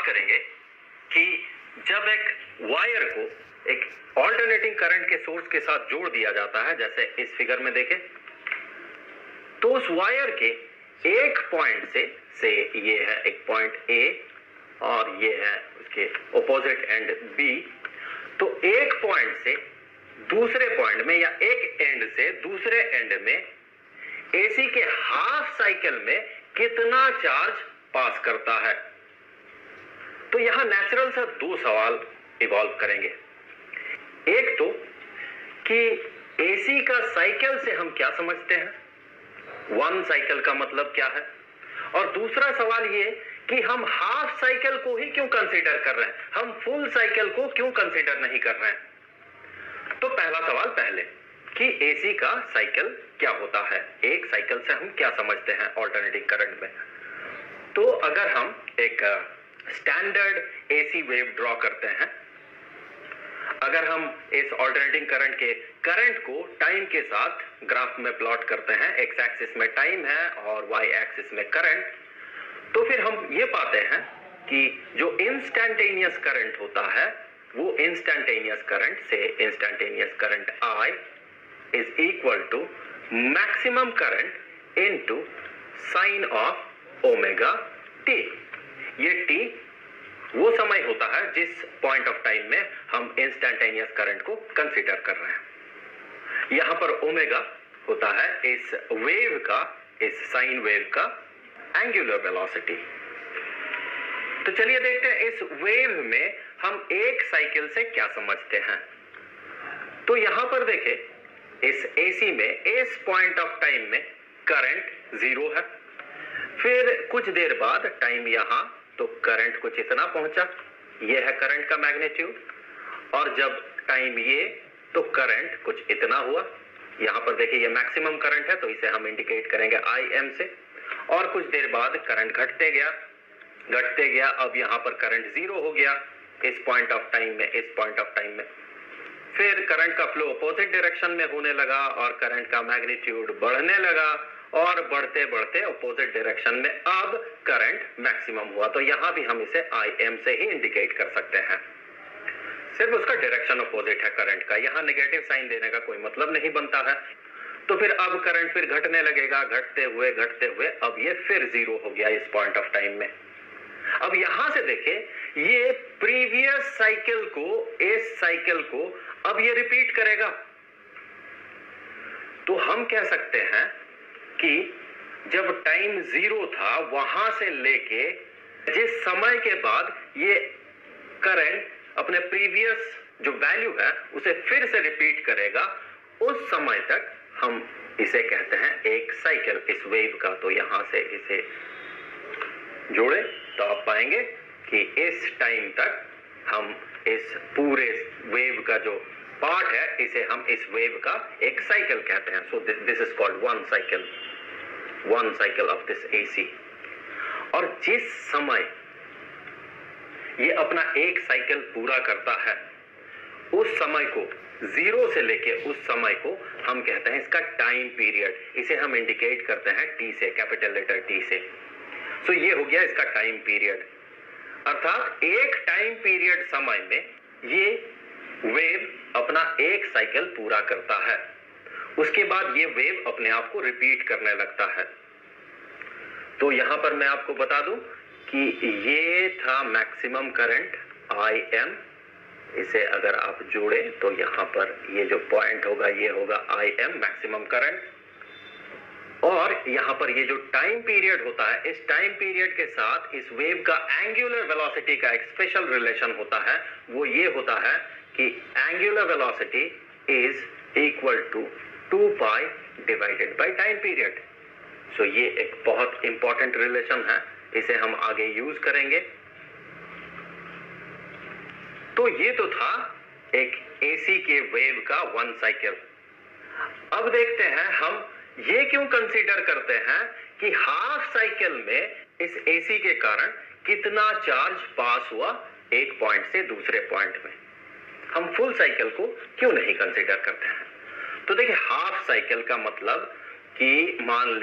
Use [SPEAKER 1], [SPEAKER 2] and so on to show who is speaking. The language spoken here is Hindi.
[SPEAKER 1] करेंगे कि जब एक वायर को एक ऑल्टरनेटिंग करंट के सोर्स के साथ जोड़ दिया जाता है, जैसे इस फिगर में देखें, तो उस वायर के एक पॉइंट से ये है एक पॉइंट ए और ये है उसके ऑपोजिट एंड बी, तो एक पॉइंट से दूसरे पॉइंट में या एक एंड से दूसरे एंड में एसी के हाफ साइकिल में कितना चार्ज पास करता है। तो यहां नेचुरल सा दो सवाल इवॉल्व करेंगे। एक तो कि एसी का साइकिल से हम क्या समझते हैं, वन साइकिल का मतलब क्या है, और दूसरा सवाल ये कि हम हाफ साइकिल को ही क्यों कंसीडर कर रहे हैं, हम फुल साइकिल को क्यों कंसीडर नहीं कर रहे हैं। तो पहला सवाल पहले कि एसी का साइकिल क्या होता है, एक साइकिल से हम क्या समझते हैं ऑल्टरनेटिंग करंट में। तो अगर हम एक स्टैंडर्ड एसी वेव ड्रॉ करते हैं, अगर हम इस ऑल्टरनेटिंग करंट के करंट को टाइम के साथ ग्राफ में प्लॉट करते हैं, एक्स एक्सिस में टाइम है और वाई एक्सिस में करंट, तो फिर हम ये पाते हैं कि जो इंस्टैंटेनियस करंट होता है वो इंस्टैंटेनियस करंट से instantaneous current I is equal to maximum current into sine of omega t. ये टी वो समय होता है जिस पॉइंट ऑफ टाइम में हम इंस्टैंटेनियस करंट को कंसीडर कर रहे हैं। यहां पर ओमेगा होता है इस वेव का, इस साइन वेव का एंगुलर वेलोसिटी। तो चलिए देखते हैं इस वेव में हम एक साइकिल से क्या समझते हैं। तो यहां पर देखें, इस एसी में इस पॉइंट ऑफ टाइम में करंट जीरो है, फिर कुछ देर बाद टाइम यहां, तो करंट कुछ इतना पहुंचा, ये है करंट का मैग्नीट्यूड, और जब टाइम ये, तो करंट कुछ इतना हुआ। यहां पर देखिए ये मैक्सिमम करंट है तो इसे हम इंडिकेट करेंगे IM से, और कुछ देर बाद करंट घटते गया, अब यहां पर करंट जीरो हो गया इस पॉइंट ऑफ टाइम में, इस पॉइंट ऑफ टाइम में। फिर करंट का फ्लो अपोजिट डायरेक्शन में होने लगा और करंट का मैग्नीट्यूड बढ़ने लगा, और बढ़ते बढ़ते अपोजिट डायरेक्शन में अब करंट मैक्सिमम हुआ। तो यहां भी हम इसे IM से ही इंडिकेट कर सकते हैं, सिर्फ उसका डायरेक्शन अपोजिट है करंट का, यहां नेगेटिव साइन देने का कोई मतलब नहीं बनता है। तो फिर अब करंट फिर घटने लगेगा, घटते हुए अब ये फिर जीरो हो गया इस पॉइंट ऑफ टाइम में। अब यहां से देखें, ये प्रीवियस साइकिल को, इस साइकिल को अब ये रिपीट करेगा। तो हम कह सकते हैं कि जब टाइम जीरो था वहां से लेके जिस समय के बाद ये करंट अपने प्रीवियस जो वैल्यू है उसे फिर से रिपीट करेगा, उस समय तक हम इसे कहते हैं एक साइकिल इस वेव का। तो यहां से इसे जोड़े तो आप पाएंगे कि इस टाइम तक हम इस पूरे वेव का जो पार्ट है इसे हम इस वेव का एक साइकिल कहते हैं। So this is called one cycle of this AC. और जिस समय ये अपना एक साइकिल पूरा करता है, उस समय को, जीरो से लेके उस समय को हम कहते हैं इसका टाइम पीरियड, इसे हम इंडिकेट करते हैं टी से, कैपिटल लेटर टी से। सो ये हो गया इसका टाइम पीरियड, अर्थात एक टाइम पीरियड समय में ये वेव अपना एक साइकिल पूरा करता है, उसके बाद ये वेव अपने आप को रिपीट करने लगता है। तो यहां पर मैं आपको बता दूं कि ये था मैक्सिमम करंट IM, इसे अगर आप जोड़े तो यहां पर ये जो पॉइंट होगा ये होगा IM मैक्सिमम करंट, और यहां पर ये जो टाइम पीरियड होता है, इस टाइम पीरियड के साथ इस वेव का एंगुलर वेलोसिटी का एक स्पेशल रिलेशन होता है। वो ये होता है कि angular velocity is equal to 2 pi divided by time period. So ये एक बहुत इंपॉर्टेंट रिलेशन है, इसे हम आगे यूज करेंगे। तो ये तो था एक एसी के वेव का वन साइकिल। अब देखते हैं हम ये क्यों कंसीडर करते हैं कि हाफ साइकिल में इस एसी के कारण कितना चार्ज पास हुआ एक पॉइंट से दूसरे पॉइंट में, हम फुल साइकिल को क्यों नहीं कंसीडर करते हैं। तो देखिए, हाफ साइकिल का मतलब कि मान ले